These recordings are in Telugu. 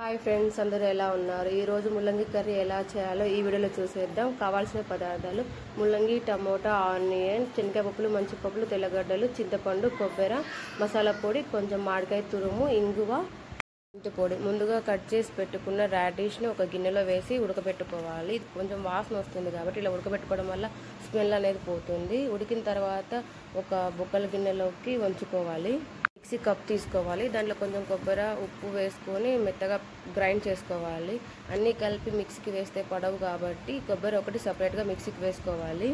హాయ్ ఫ్రెండ్స్, అందరూ ఎలా ఉన్నారు? ఈరోజు ముల్లంగి కర్రీ ఎలా చేయాలో ఈ వీడియోలో చూసేద్దాం. కావాల్సిన పదార్థాలు: ముల్లంగి, టమోటా, ఆనియన్, శనగకాయ పప్పులు, మంచి పప్పులు, తెల్లగడ్డలు, చింతపండు, కొబ్బరి, మసాలా పొడి, కొంచెం మామిడికాయ తురుము, ఇంగువ, ఇంటి పొడి. ముందుగా కట్ చేసి పెట్టుకున్న రాడిష్ని ఒక గిన్నెలో వేసి ఉడకబెట్టుకోవాలి. ఇది కొంచెం వాసన వస్తుంది కాబట్టి ఇలా ఉడకబెట్టుకోవడం వల్ల స్మెల్ అనేది పోతుంది. ఉడికిన తర్వాత ఒక బొక్కల గిన్నెలోకి వంచుకోవాలి. మిక్సీ కప్ తీసుకోవాలి. దాంట్లో కొంచెం కొబ్బరి, ఉప్పు వేసుకొని మెత్తగా గ్రైండ్ చేసుకోవాలి. అన్నీ కలిపి మిక్సీకి వేస్తే పడవు కాబట్టి కొబ్బరి ఒకటి సపరేట్గా మిక్సీకి వేసుకోవాలి.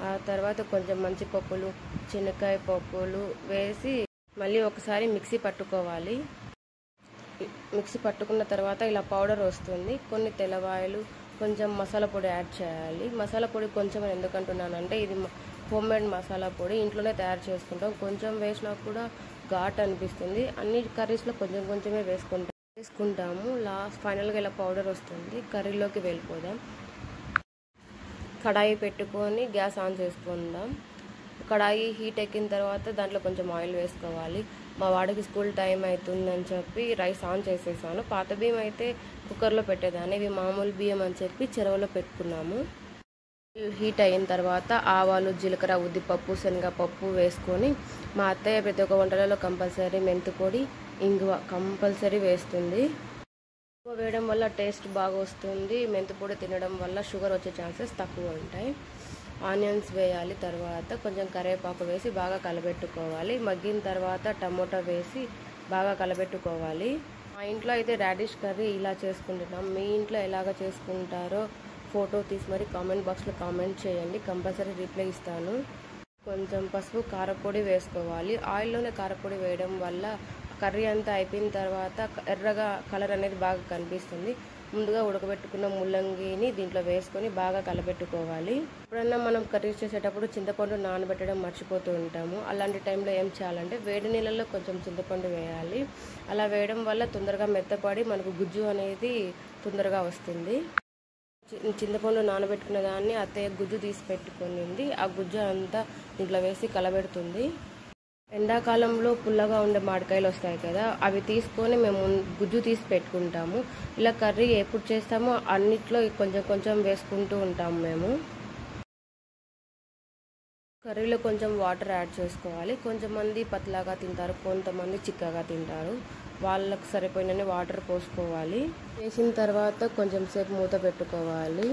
ఆ తర్వాత కొంచెం మంచి పప్పులు, శనగకాయ పప్పులు వేసి మళ్ళీ ఒకసారి మిక్సీ పట్టుకోవాలి. మిక్సీ పట్టుకున్న తర్వాత ఇలా పౌడర్ వస్తుంది. కొన్ని తెల్లవాయలు, కొంచెం మసాలా పొడి యాడ్ చేయాలి. మసాలా పొడి కొంచెం ఎందుకంటున్నానంటే ఇది హోమ్మేడ్ మసాలా పొడి, ఇంట్లోనే తయారు చేసుకుంటాం. కొంచెం వేసినా కూడా ఘాట్ అనిపిస్తుంది. అన్ని కర్రీస్లో కొంచెం కొంచెమే వేసుకుంటాము. ఫైనల్గా ఇలా పౌడర్ వస్తుంది. కర్రీలోకి వెళ్ళిపోదాం. కడాయి పెట్టుకొని గ్యాస్ ఆన్ చేసుకుందాం. కడాయి హీట్ ఎక్కిన తర్వాత దాంట్లో కొంచెం ఆయిల్ వేసుకోవాలి. మా వాడికి స్కూల్ టైం అవుతుందని చెప్పి రైస్ ఆన్ చేసేసాను. పాత బియ్యం అయితే కుక్కర్లో పెట్టేదాన్ని, ఇవి మామూలు బియ్యం అని చెప్పి చెరువులో పెట్టుకున్నాము. హీట్ అయిన తర్వాత ఆవాలు, జీలకర్ర, ఉద్దిపప్పు, శనగపప్పు వేసుకొని, మా అత్తయ్య ప్రతి ఒక్క వంటలలో కంపల్సరీ మెంతు పొడి, ఇంగువ కంపల్సరీ వేస్తుంది. ఇంగువ వేయడం వల్ల టేస్ట్ బాగా వస్తుంది. మెంతు పొడి తినడం వల్ల షుగర్ వచ్చే ఛాన్సెస్ తక్కువ ఉంటాయి. ఆనియన్స్ వేయాలి. తర్వాత కొంచెం కరివేపాకు వేసి బాగా కలబెట్టుకోవాలి. మగ్గిన తర్వాత టమోటా వేసి బాగా కలబెట్టుకోవాలి. మా ఇంట్లో అయితే రాడిష్ కర్రీ ఇలా చేసుకుంటున్నాం. మీ ఇంట్లో ఎలాగ చేసుకుంటారో ఫోటో తీసి మరి కామెంట్ బాక్స్లో కామెంట్ చేయండి, కంపల్సరీ రిప్లై ఇస్తాను. కొంచెం పసుపు, కారపొడి వేసుకోవాలి. ఆయిల్లోనే కారపొడి వేయడం వల్ల కర్రీ అంతా అయిపోయిన తర్వాత ఎర్రగా కలర్ అనేది బాగా కనిపిస్తుంది. ముందుగా ఉడకబెట్టుకున్న ముల్లంగిని దీంట్లో వేసుకొని బాగా కలబెట్టుకోవాలి. ఎప్పుడన్నా మనం కర్రీ చేసేటప్పుడు చింతపండు నానబెట్టడం మర్చిపోతూ ఉంటాము. అలాంటి టైంలో ఏం చేయాలంటే వేడి నీళ్ళల్లో కొంచెం చింతపండు వేయాలి. అలా వేయడం వల్ల తొందరగా మెత్తపడి మనకు గుజ్జు అనేది తొందరగా వస్తుంది. చింతపండు నానబెట్టుకున్న దాన్ని అత్తయ్య గుజ్జు తీసి పెట్టుకునింది. ఆ గుజ్జు అంతా దీంట్లో వేసి కలబెడుతుంది. ఎండాకాలంలో పుల్లగా ఉండే మామిడికాయలు వస్తాయి కదా, అవి తీసుకొని మేము గుజ్జు తీసి పెట్టుకుంటాము. ఇలా కర్రీ ఎప్పుడు చేస్తామో అన్నిట్లో కొంచెం కొంచెం వేసుకుంటూ ఉంటాము మేము. కర్రీలో కొంచెం వాటర్ యాడ్ చేసుకోవాలి. కొంతమంది పతలాగా తింటారు, కొంతమంది చిక్కగా తింటారు. వాళ్ళకు సరిపోయినన్ని వాటర్ పోసుకోవాలి. వేసిన తర్వాత కొంచెం సేపు మూత పెట్టుకోవాలి.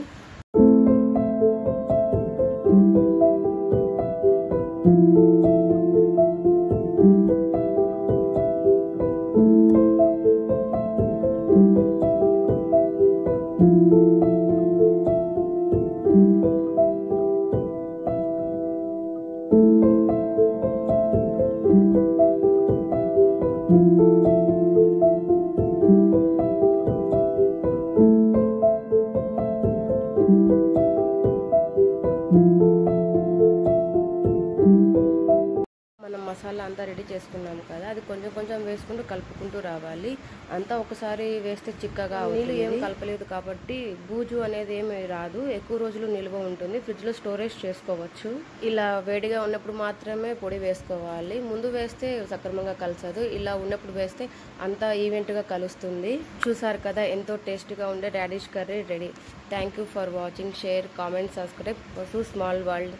మనం మసాలా అంతా రెడీ చేసుకున్నాం కదా, అది కొంచెం కొంచెం వేసుకుంటూ కలుపుకుంటూ రావాలి. అంతా ఒకసారి వేస్తే చిక్కగా, నీళ్ళు ఏం కలపలేదు కాబట్టి బూజు అనేది ఏమి రాదు. ఎక్కువ రోజులు నిల్వ ఉంటుంది, ఫ్రిడ్జ్లో స్టోరేజ్ చేసుకోవచ్చు. ఇలా వేడిగా ఉన్నప్పుడు మాత్రమే పొడి వేసుకోవాలి. ముందు వేస్తే సక్రమంగా కలసదు. ఇలా ఉన్నప్పుడు వేస్తే అంతా ఈవెంట్గా కలుస్తుంది. చూసారు కదా, ఎంతో టేస్టీగా ఉండే radish curry ready. Thank you for watching. Share, comment, subscribe. Vasu small world.